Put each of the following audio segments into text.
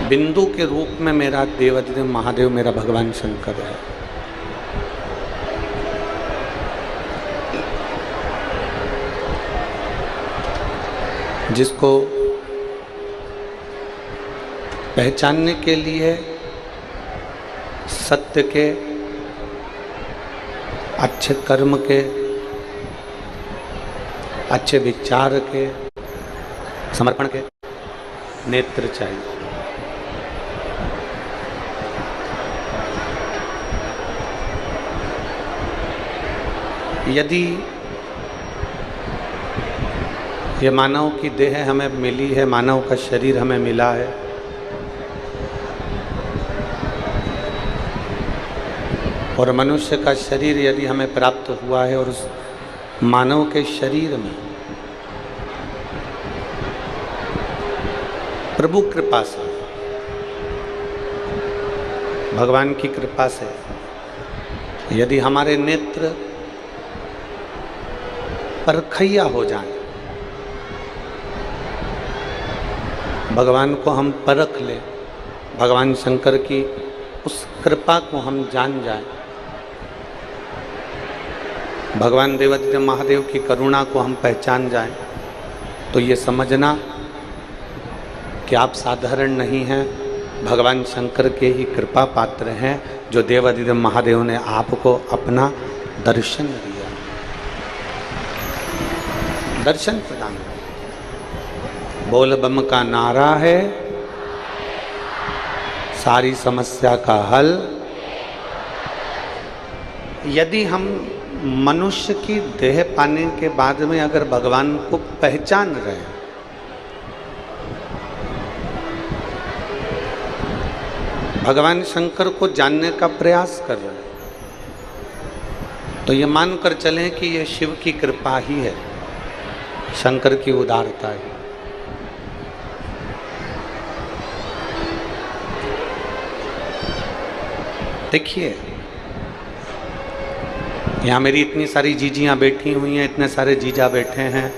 बिंदु के रूप में मेरा देवाधिदेव महादेव मेरा भगवान शंकर है। जिसको पहचानने के लिए सत्य के, अच्छे कर्म के, अच्छे विचार के, समर्पण के नेत्र चाहिए। यदि ये मानव की देह हमें मिली है, मानव का शरीर हमें मिला है, और मनुष्य का शरीर यदि हमें प्राप्त हुआ है और उस मानव के शरीर में प्रभु कृपा से, भगवान की कृपा से यदि हमारे नेत्र परखैया हो जाएं, भगवान को हम परख लें, भगवान शंकर की उस कृपा को हम जान जाएं, भगवान देवाधिदेव महादेव की करुणा को हम पहचान जाएं, तो ये समझना कि आप साधारण नहीं हैं, भगवान शंकर के ही कृपा पात्र हैं, जो देवाधिदेव महादेव ने आपको अपना दर्शन दिया, दर्शन प्रदान किया। बोल बम का नारा है सारी समस्या का हल। यदि हम मनुष्य की देह पाने के बाद में अगर भगवान को पहचान रहे हैं, भगवान शंकर को जानने का प्रयास कर रहे हैं, तो ये मानकर चलें कि ये शिव की कृपा ही है, शंकर की उदारता है। देखिए, यहाँ मेरी इतनी सारी जीजियाँ बैठी हुई हैं, इतने सारे जीजा बैठे हैं।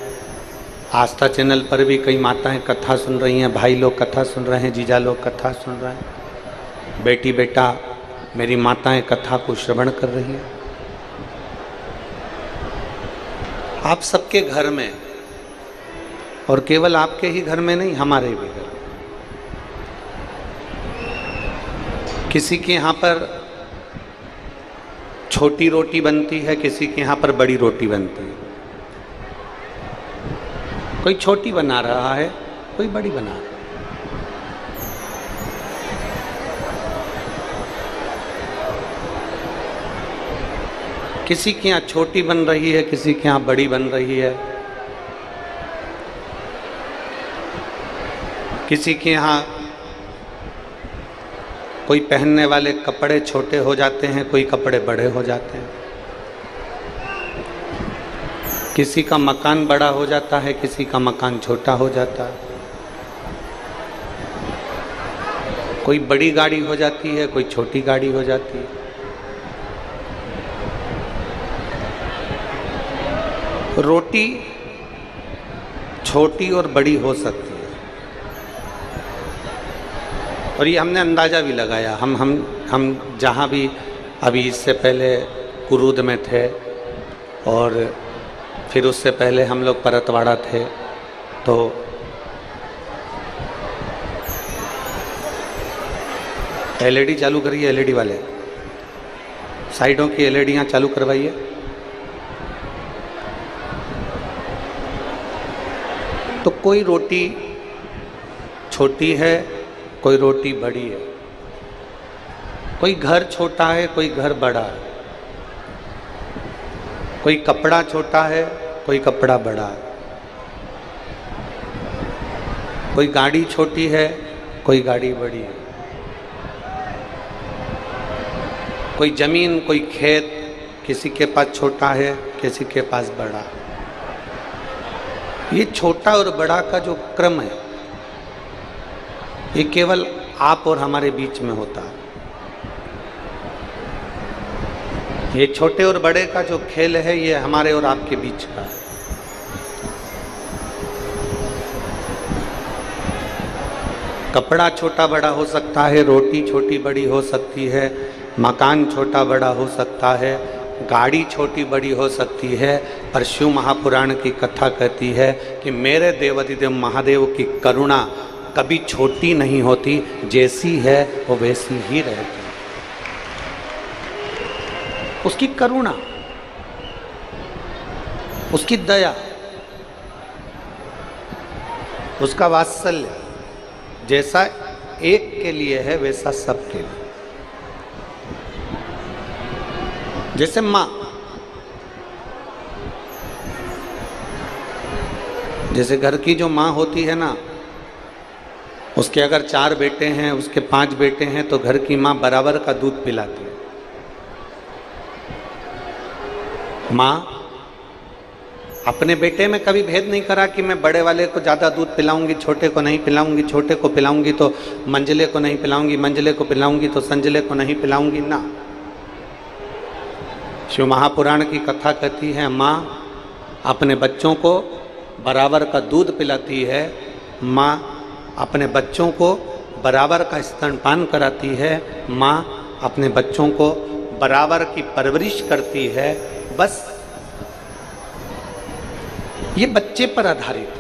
आस्था चैनल पर भी कई माताएं कथा सुन रही हैं, भाई लोग कथा सुन रहे हैं, जीजा लोग कथा सुन रहे हैं, बेटी बेटा मेरी माताएं कथा को श्रवण कर रही हैं। आप सबके घर में, और केवल आपके ही घर में नहीं, हमारे भी घर में, किसी के यहाँ पर छोटी रोटी बनती है, किसी के यहाँ पर बड़ी रोटी बनती है। कोई छोटी बना रहा है, कोई बड़ी बना रहा है। किसी के यहाँ छोटी बन रही है, किसी के यहाँ बड़ी बन रही है। किसी के यहाँ कोई पहनने वाले कपड़े छोटे हो जाते हैं, कोई कपड़े बड़े हो जाते हैं। किसी का मकान बड़ा हो जाता है, किसी का मकान छोटा हो जाता है। कोई बड़ी गाड़ी हो जाती है, कोई छोटी गाड़ी हो जाती है। रोटी छोटी और बड़ी हो सकती है, और ये हमने अंदाज़ा भी लगाया। हम जहाँ भी अभी इससे पहले कुरूद में थे, और फिर उससे पहले हम लोग परतवाड़ा थे, तो एलईडी चालू करिए, एलईडी वाले साइडों की एलईडियाँ चालू करवाइए। तो कोई रोटी छोटी है, कोई रोटी बड़ी है, कोई घर छोटा है, कोई घर बड़ा है, कोई कपड़ा छोटा है, कोई कपड़ा बड़ा है, कोई गाड़ी छोटी है, कोई गाड़ी बड़ी है, कोई जमीन, कोई खेत, किसी के पास छोटा है, किसी के पास बड़ा है। ये छोटा और बड़ा का जो क्रम है, ये केवल आप और हमारे बीच में होता है। ये छोटे और बड़े का जो खेल है, ये हमारे और आपके बीच का है। कपड़ा छोटा बड़ा हो सकता है, रोटी छोटी बड़ी हो सकती है, मकान छोटा बड़ा हो सकता है, गाड़ी छोटी बड़ी हो सकती है, पर शिव महापुराण की कथा कहती है कि मेरे देवाधिदेव महादेव की करुणा कभी छोटी नहीं होती, जैसी है वो वैसी ही रहती। उसकी करुणा, उसकी दया, उसका वात्सल्य जैसा एक के लिए है वैसा सबके लिए। जैसे माँ, जैसे घर की जो माँ होती है ना, उसके अगर 4 बेटे हैं, उसके 5 बेटे हैं, तो घर की माँ बराबर का दूध पिलाती है। माँ अपने बेटे में कभी भेद नहीं करा कि मैं बड़े वाले को ज़्यादा दूध पिलाऊंगी, छोटे को नहीं पिलाऊंगी, छोटे को पिलाऊंगी तो मंझले को नहीं पिलाऊंगी, मंझले को पिलाऊंगी तो संजले को नहीं पिलाऊंगी ना। शिव महापुराण की कथा कहती है माँ अपने बच्चों को बराबर का दूध पिलाती है, माँ अपने बच्चों को बराबर का स्तनपान कराती है, माँ अपने बच्चों को बराबर की परवरिश करती है। बस ये बच्चे पर आधारित।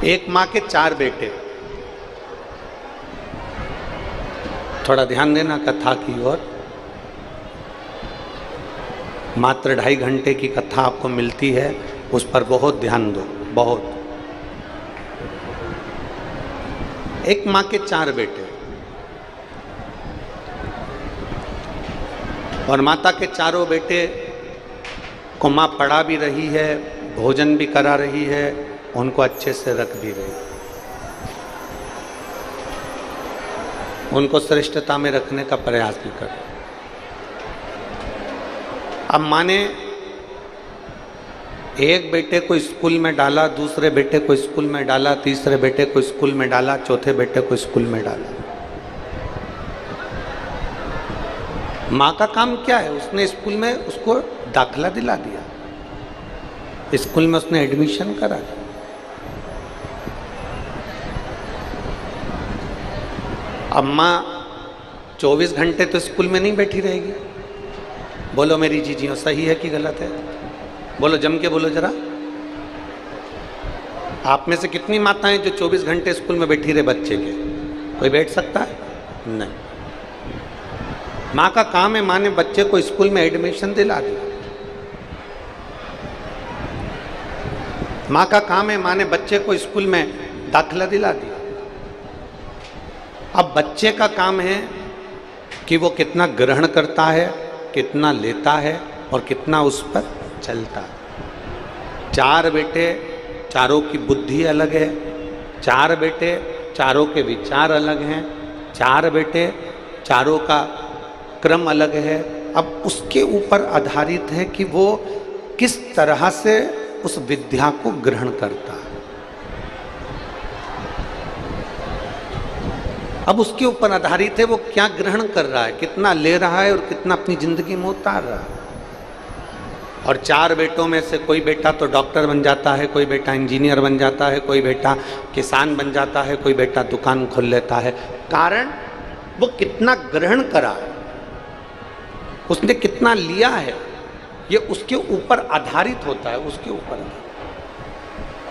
एक माँ के 4 बेटे, थोड़ा ध्यान देना कथा की ओर। मात्र 2.5 घंटे की कथा आपको मिलती है, उस पर बहुत ध्यान दो, बहुत। एक माँ के 4 बेटे और माता के चारों बेटे को माँ पढ़ा भी रही है, भोजन भी करा रही है, उनको अच्छे से रख भी रही है, उनको श्रेष्ठता में रखने का प्रयास भी कर। अब माँ ने एक बेटे को स्कूल में डाला, दूसरे बेटे को स्कूल में डाला, तीसरे बेटे को स्कूल में डाला, चौथे बेटे को स्कूल में डाला। माँ का काम क्या है? उसने स्कूल में उसको दाखला दिला दिया, स्कूल में उसने एडमिशन करा दिया। अब माँ 24 घंटे तो स्कूल में नहीं बैठी रहेगी। बोलो मेरी जीजियों, सही है कि गलत है? बोलो, जम के बोलो जरा। आप में से कितनी माताएं जो 24 घंटे स्कूल में बैठी रहे बच्चे के? कोई बैठ सकता है? नहीं। माँ का काम है, माँ ने बच्चे को स्कूल में एडमिशन दिला दिया। माँ का काम है, माँ ने बच्चे को स्कूल में दाखिला दिला दिया। अब बच्चे का काम है कि वो कितना ग्रहण करता है, कितना लेता है और कितना उस पर चलता है। 4 बेटे, चारों की बुद्धि अलग है, 4 बेटे, चारों के विचार अलग हैं, 4 बेटे, चारों का क्रम अलग है। अब उसके ऊपर आधारित है कि वो किस तरह से उस विद्या को ग्रहण करता है। अब उसके ऊपर आधारित है वो क्या ग्रहण कर रहा है, कितना ले रहा है और कितना अपनी जिंदगी में उतार रहा है। और 4 बेटों में से कोई बेटा तो डॉक्टर बन जाता है, कोई बेटा इंजीनियर बन जाता है, कोई बेटा किसान बन जाता है, कोई बेटा दुकान खोल लेता है। कारण वो कितना ग्रहण करा है, उसने कितना लिया है, ये उसके ऊपर आधारित होता है, उसके ऊपर।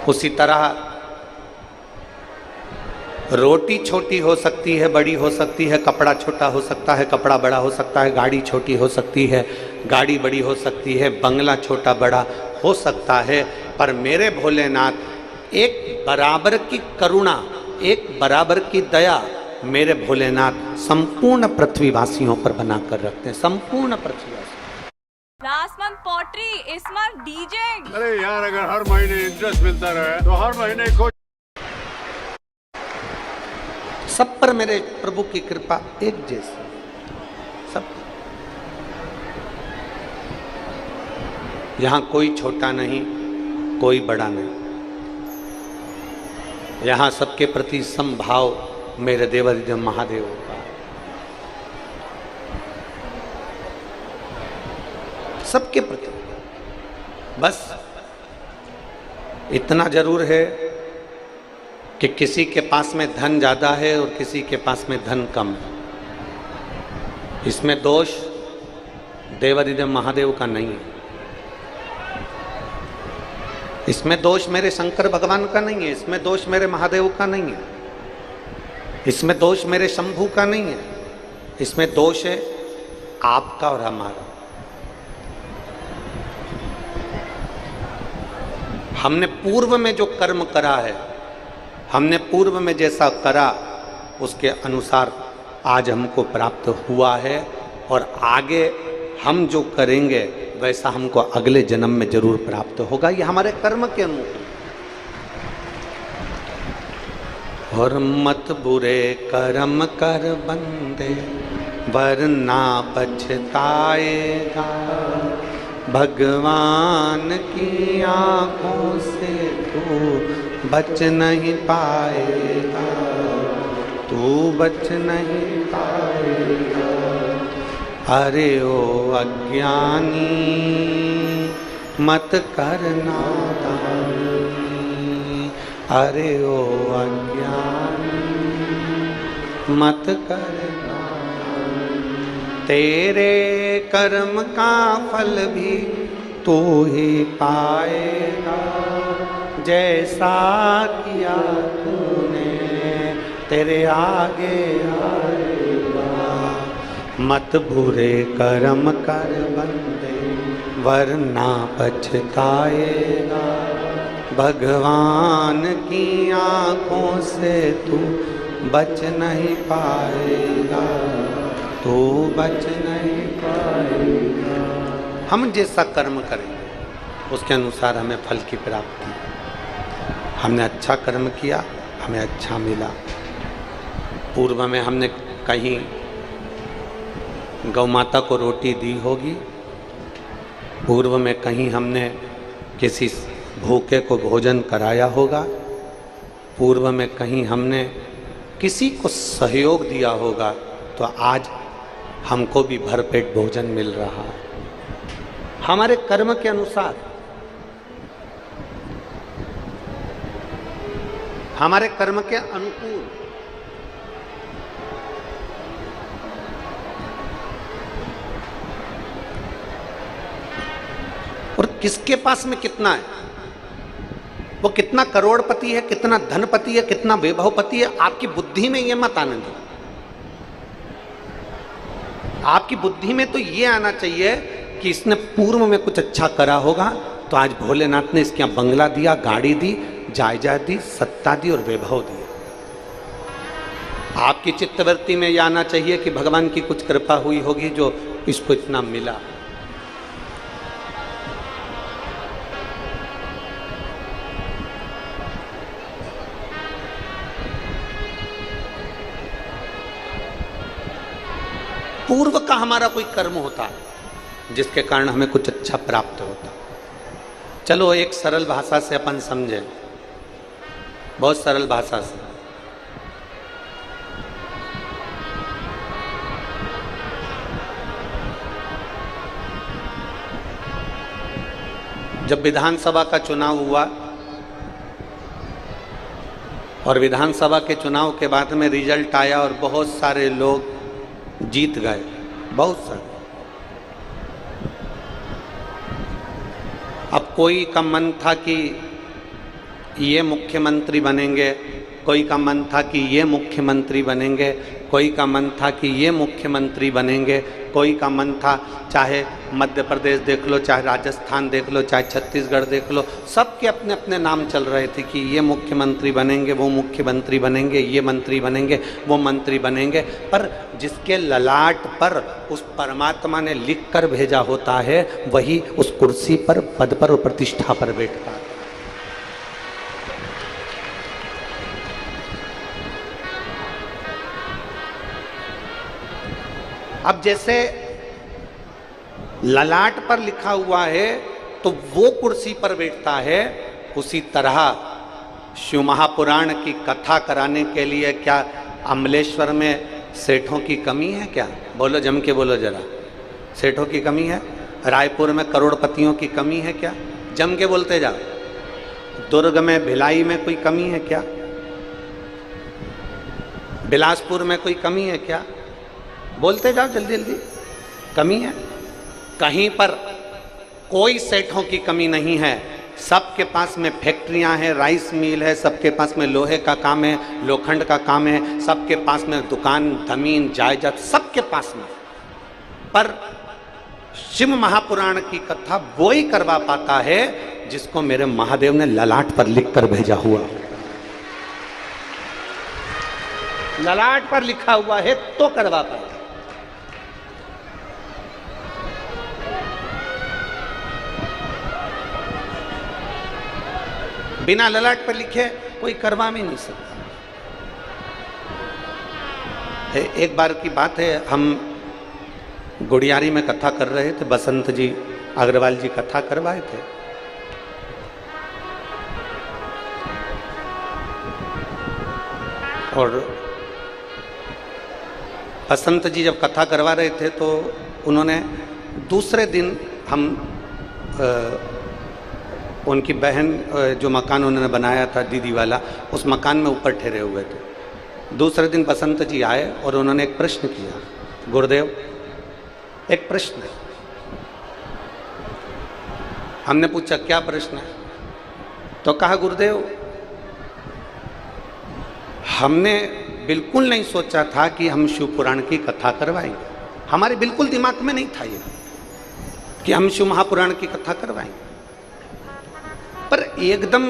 उसी तरह रोटी छोटी हो सकती है, बड़ी हो सकती है, कपड़ा छोटा हो सकता है, कपड़ा बड़ा हो सकता है, गाड़ी छोटी हो सकती है, गाड़ी बड़ी हो सकती है, बंगला छोटा बड़ा हो सकता है, पर मेरे भोलेनाथ एक बराबर की करुणा, एक बराबर की दया मेरे भोलेनाथ संपूर्ण पृथ्वीवासियों पर बनाकर रखते हैं, संपूर्ण पृथ्वीवासी। लास्ट मंथ पॉटरी, इस मंथ डीजे। अरे यार, अगर हर महीने इंटरेस्ट मिलता रहे तो हर महीने को सब पर मेरे प्रभु की कृपा एक जैसी, सब। यहां कोई छोटा नहीं, कोई बड़ा नहीं, यहां सबके प्रति समभाव मेरे देवाधिदेव महादेव का। सबके प्रति बस इतना जरूर है कि किसी के पास में धन ज़्यादा है और किसी के पास में धन कम है। इसमें दोष देवादिदेव महादेव का नहीं है, इसमें दोष मेरे शंकर भगवान का नहीं है, इसमें दोष मेरे महादेव का नहीं है, इसमें दोष मेरे शंभू का नहीं है, इसमें दोष है आपका और हमारा। हमने पूर्व में जो कर्म करा है, हमने पूर्व में जैसा करा उसके अनुसार आज हमको प्राप्त हुआ है, और आगे हम जो करेंगे वैसा हमको अगले जन्म में जरूर प्राप्त होगा। ये हमारे कर्म के अनुकूल। और मत बुरे कर्म कर बंदे वरना पछताएगा, भगवान की आंखों से तू बच नहीं पाएगा, तू बच नहीं पाएगा। अरे ओ अज्ञानी मत करना दानी, अरे ओ अज्ञानी मत करना, तेरे कर्म का फल भी तू ही पाएगा, जैसा किया तूने तेरे आगे आएगा। मत बुरे कर्म कर बंदे वरना पछताएगा, भगवान की आंखों से तू बच नहीं पाएगा, तू बच नहीं पाएगा। हम जैसा कर्म करेंगे उसके अनुसार हमें फल की प्राप्ति। हमने अच्छा कर्म किया, हमें अच्छा मिला। पूर्व में हमने कहीं गौ माता को रोटी दी होगी, पूर्व में कहीं हमने किसी भूखे को भोजन कराया होगा, पूर्व में कहीं हमने किसी को सहयोग दिया होगा, तो आज हमको भी भरपेट भोजन मिल रहा है हमारे कर्म के अनुसार, हमारे कर्म के अनुकूल। और किसके पास में कितना है, वो कितना करोड़पति है, कितना धनपति है, कितना वैभवपति है, आपकी बुद्धि में ये मत आने दो। आपकी बुद्धि में तो ये आना चाहिए कि इसने पूर्व में कुछ अच्छा करा होगा, तो आज भोलेनाथ ने इसके यहाँ बंगला दिया, गाड़ी दी, जायदाद दी, सत्ता दी और वैभव दिया। आपकी चित्तवृत्ति में यह आना चाहिए कि भगवान की कुछ कृपा हुई होगी जो इसको इतना मिला। पूर्व का हमारा कोई कर्म होता है जिसके कारण हमें कुछ अच्छा प्राप्त होता। चलो एक सरल भाषा से अपन समझें, बहुत सरल भाषा से। जब विधानसभा का चुनाव हुआ और विधानसभा के चुनाव के बाद में रिजल्ट आया और बहुत सारे लोग जीत गए, बहुत सारे। अब कोई का मन था कि ये मुख्यमंत्री बनेंगे, कोई का मन था कि ये मुख्यमंत्री बनेंगे, कोई का मन था कि ये मुख्यमंत्री बनेंगे, कोई का मन था, चाहे मध्य प्रदेश देख लो, चाहे राजस्थान देख लो, चाहे छत्तीसगढ़ देख लो, सबके अपने अपने नाम चल रहे थे कि ये मुख्यमंत्री बनेंगे, वो मुख्यमंत्री बनेंगे, ये मंत्री बनेंगे, वो मंत्री बनेंगे। पर जिसके ललाट पर उस परमात्मा ने लिख कर भेजा होता है, वही उस कुर्सी पर, पद पर और प्रतिष्ठा पर बैठता है। अब जैसे ललाट पर लिखा हुआ है तो वो कुर्सी पर बैठता है, उसी तरह शिव महापुराण की कथा कराने के लिए क्या अमलेश्वर में सेठों की कमी है क्या? बोलो, जम के बोलो जरा। सेठों की कमी है? रायपुर में करोड़पतियों की कमी है क्या? जम के बोलते जाओ। दुर्ग में भिलाई में कोई कमी है क्या? बिलासपुर में कोई कमी है क्या? बोलते जाओ जल्दी जल्दी। कमी है? कहीं पर कोई सेठों की कमी नहीं है। सबके पास में फैक्ट्रियां हैं, राइस मिल है, सबके पास में लोहे का काम है, लोखंड का काम है, सबके पास में दुकान, जमीन, जायदाद, सबके पास में। पर शिव महापुराण की कथा वो ही करवा पाता है जिसको मेरे महादेव ने ललाट पर लिखकर भेजा हुआ। ललाट पर लिखा हुआ है तो करवा पाता। बिना ललाट पर लिखे कोई करवा भी नहीं सकता। एक बार की बात है, हम गुड़ियारी में कथा कर रहे थे, बसंत जी अग्रवाल जी कथा करवाए थे। और बसंत जी जब कथा करवा रहे थे तो उन्होंने दूसरे दिन, हम उनकी बहन जो मकान उन्होंने बनाया था दीदी वाला, उस मकान में ऊपर ठहरे हुए थे। दूसरे दिन बसंत जी आए और उन्होंने एक प्रश्न किया, गुरुदेव एक प्रश्न है। हमने पूछा क्या प्रश्न है? तो कहा गुरुदेव हमने बिल्कुल नहीं सोचा था कि हम शिव पुराण की कथा करवाएंगे। हमारे बिल्कुल दिमाग में नहीं था ये कि हम शिव महापुराण की कथा करवाएंगे। पर एकदम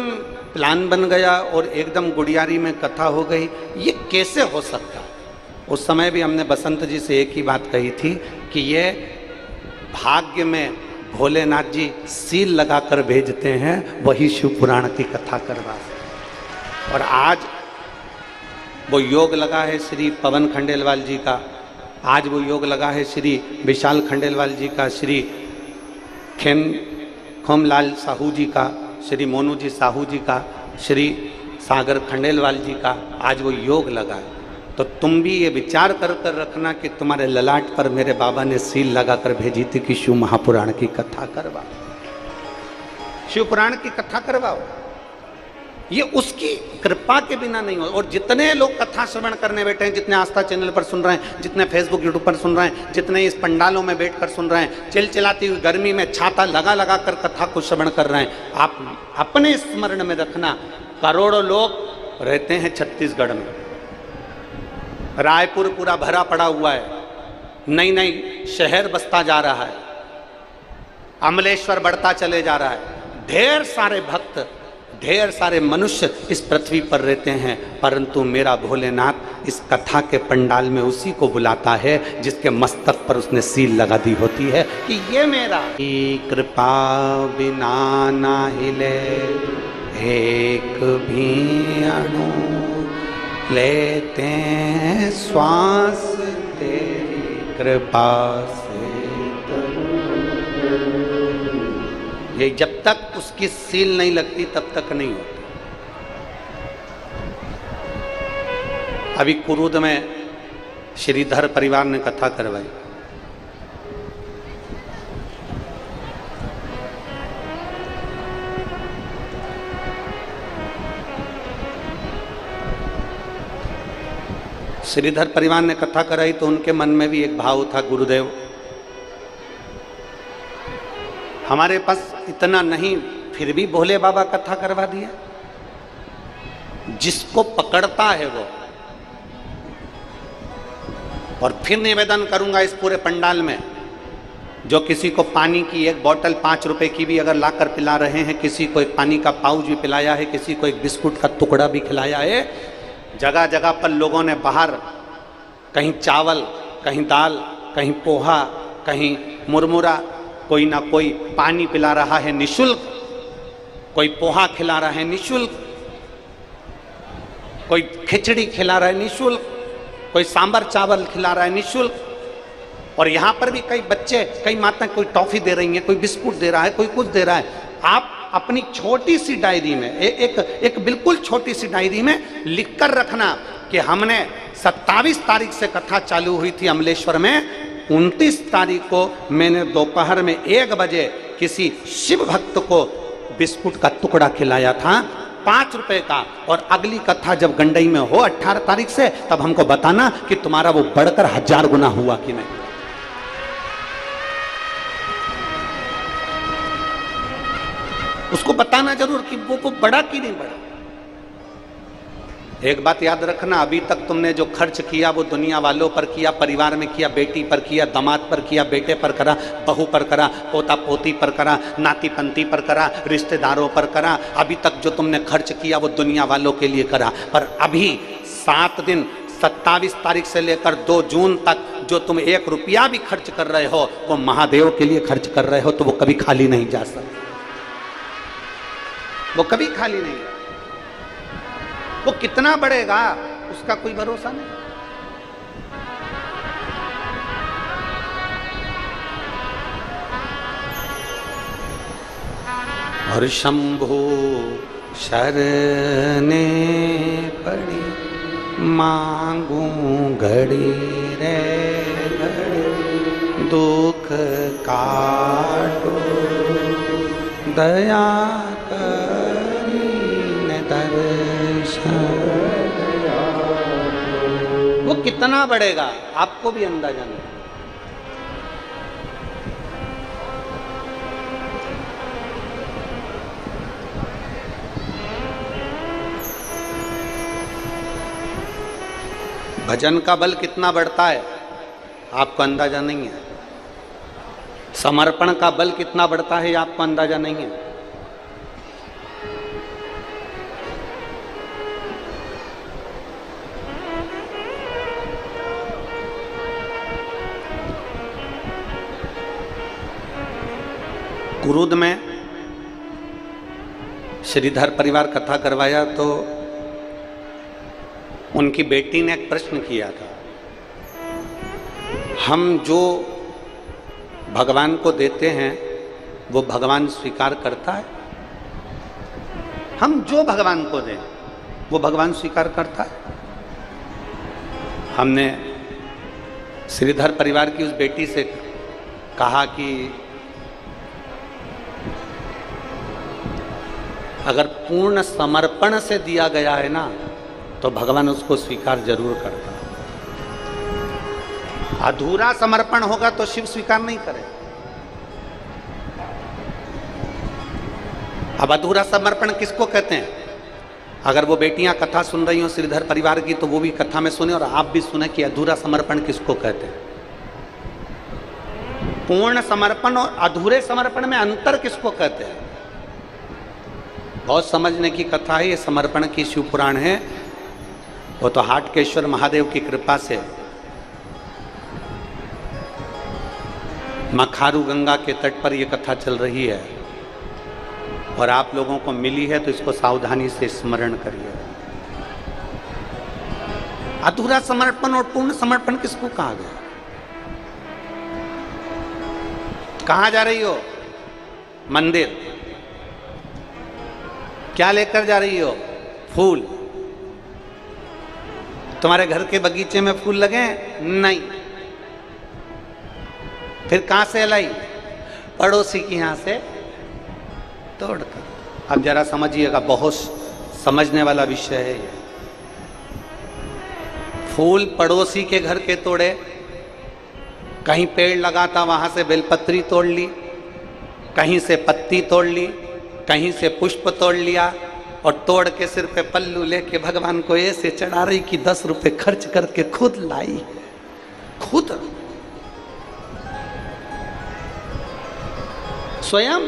प्लान बन गया और एकदम गुड़ियारी में कथा हो गई। ये कैसे हो सकता? उस समय भी हमने बसंत जी से एक ही बात कही थी कि ये भाग्य में भोलेनाथ जी सील लगाकर भेजते हैं, वही शिव पुराण की कथा करवा। और आज वो योग लगा है श्री पवन खंडेलवाल जी का, आज वो योग लगा है श्री विशाल खंडेलवाल जी का, श्री खोमलाल साहू जी का, श्री मोनू जी साहू जी का, श्री सागर खंडेलवाल जी का आज वो योग लगा है। तो तुम भी ये विचार कर कर रखना कि तुम्हारे ललाट पर मेरे बाबा ने सील लगाकर भेजी थी कि शिव महापुराण की कथा करवाओ, शिव पुराण की कथा करवाओ। ये उसकी कृपा के बिना नहीं हो। और जितने लोग कथा श्रवण करने बैठे हैं, जितने आस्था चैनल पर सुन रहे हैं, जितने फेसबुक यूट्यूब पर सुन रहे हैं, जितने इस पंडालों में बैठकर सुन रहे हैं, चिलचिलाती हुई गर्मी में छाता लगा लगा कर कथा को श्रवण कर रहे हैं, आप अपने स्मरण में रखना करोड़ों लोग रहते हैं छत्तीसगढ़ में। रायपुर पूरा भरा पड़ा हुआ है, नई नई शहर बसता जा रहा है, अमलेश्वर बढ़ता चले जा रहा है। ढेर सारे भक्त, ढेर सारे मनुष्य इस पृथ्वी पर रहते हैं, परंतु मेरा भोलेनाथ इस कथा के पंडाल में उसी को बुलाता है जिसके मस्तक पर उसने सील लगा दी होती है कि ये मेरा कृपा बिना ना हिले एक भी अणु, लेते हैं श्वास तेरी कृपा से। ये जब तक उसकी सील नहीं लगती तब तक नहीं होता। अभी कुरूद में श्रीधर परिवार ने कथा करवाई। श्रीधर परिवार ने कथा कराई तो उनके मन में भी एक भाव था, गुरुदेव हमारे पास इतना नहीं, फिर भी भोले बाबा कथा करवा दिया। जिसको पकड़ता है वो। और फिर निवेदन करूंगा इस पूरे पंडाल में, जो किसी को पानी की एक बोतल 5 रुपए की भी अगर लाकर पिला रहे हैं, किसी को एक पानी का पाउच भी पिलाया है, किसी को एक बिस्कुट का टुकड़ा भी खिलाया है, जगह जगह पर लोगों ने बाहर कहीं चावल, कहीं दाल, कहीं पोहा, कहीं मुरमुरा, कोई ना कोई पानी पिला रहा है निशुल्क, कोई पोहा खिला रहा है निशुल्क, कोई खिचड़ी खिला रहा है निशुल्क, कोई सांबर चावल खिला रहा है निशुल्क। और यहाँ पर भी कई बच्चे, कई माताएं कोई टॉफी दे रही हैं, कोई बिस्कुट दे रहा है, कोई कुछ दे रहा है। आप अपनी छोटी सी डायरी में एक बिल्कुल छोटी सी डायरी में लिखकर रखना कि हमने 27 तारीख से कथा चालू हुई थी अमलेश्वर में, 29 तारीख को मैंने दोपहर में 1 बजे किसी शिव भक्त को बिस्कुट का टुकड़ा खिलाया था 5 रुपए का। और अगली कथा जब गंडई में हो 18 तारीख से, तब हमको बताना कि तुम्हारा वो बढ़कर 1000 गुना हुआ कि नहीं। उसको बताना जरूर कि वो बढ़ा कि नहीं बढ़ा। एक बात याद रखना, अभी तक तुमने जो खर्च किया वो दुनिया वालों पर किया, परिवार में किया, बेटी पर किया, दामाद पर किया, बेटे पर करा, बहू पर करा, पोता पोती पर करा, नाती पंती पर करा, रिश्तेदारों पर करा। अभी तक जो तुमने खर्च किया वो दुनिया वालों के लिए करा। पर अभी 7 दिन 27 तारीख से लेकर 2 जून तक जो तुम 1 रुपया भी खर्च कर रहे हो वो महादेव के लिए खर्च कर रहे हो, तो वो कभी खाली नहीं जा सकता, वो कभी खाली नहीं। वो कितना बढ़ेगा उसका कोई भरोसा नहीं। और शंभु शरने पड़ी मांगू घड़ी रे घड़ी, दुख काटो दया वो कितना बढ़ेगा आपको भी अंदाजा नहीं। भजन का बल कितना बढ़ता है आपको अंदाजा नहीं है। समर्पण का बल कितना बढ़ता है आपको अंदाजा नहीं है। कुरूद में श्रीधर परिवार कथा करवाया तो उनकी बेटी ने एक प्रश्न किया था, हम जो भगवान को देते हैं वो भगवान स्वीकार करता है? हम जो भगवान को दें वो भगवान स्वीकार करता है? हमने श्रीधर परिवार की उस बेटी से कहा कि अगर पूर्ण समर्पण से दिया गया है ना तो भगवान उसको स्वीकार जरूर करता है। अधूरा समर्पण होगा तो शिव स्वीकार नहीं करे। अब अधूरा समर्पण किसको कहते हैं? अगर वो बेटियां कथा सुन रही हो श्रीधर परिवार की तो वो भी कथा में सुने और आप भी सुने कि अधूरा समर्पण किसको कहते हैं। पूर्ण समर्पण और अधूरे समर्पण में अंतर किसको कहते हैं? बहुत समझने की कथा है, ये समर्पण की शिव पुराण है। वो तो हाटकेश्वर महादेव की कृपा से मखारू गंगा के तट पर ये कथा चल रही है और आप लोगों को मिली है तो इसको सावधानी से स्मरण करिए। अधूरा समर्पण और पूर्ण समर्पण किसको कहा गया? कहां जा रही हो? मंदिर। क्या लेकर जा रही हो? फूल। तुम्हारे घर के बगीचे में फूल लगे? नहीं। फिर कहां से लाई? पड़ोसी की यहां से तोड़कर। अब जरा समझिएगा, बहुत समझने वाला विषय है ये। फूल पड़ोसी के घर के तोड़े, कहीं पेड़ लगा था वहां से बेलपत्री तोड़ ली, कहीं से पत्ती तोड़ ली, कहीं से पुष्प तोड़ लिया और तोड़ के सिर पे पल्लू लेके भगवान को ऐसे चढ़ा रही कि 10 रुपए खर्च करके खुद लाई, खुद स्वयं।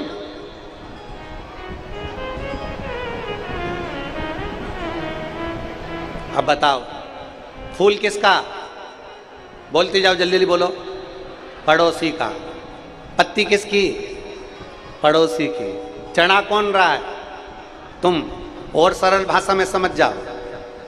अब बताओ फूल किसका? बोलते जाओ, जल्दी जल्दी बोलो। पड़ोसी का। पत्ती किसकी? पड़ोसी की। चढ़ा कौन रहा है? तुम। और सरल भाषा में समझ जाओ,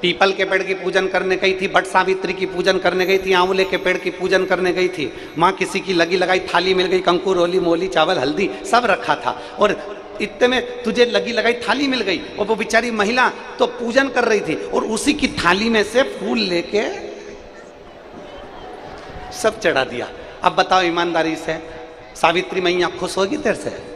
पीपल के पेड़ की पूजन करने गई थी, बट सावित्री की पूजन करने गई थी, आंवले के पेड़ की पूजन करने गई थी, माँ किसी की लगी लगाई थाली मिल गई, कंकुर होली मोली चावल हल्दी सब रखा था और इतने में तुझे लगी लगाई थाली मिल गई और वो बेचारी महिला तो पूजन कर रही थी और उसी की थाली में से फूल लेके सब चढ़ा दिया। अब बताओ ईमानदारी से, सावित्री मैया खुश होगी तेरे से?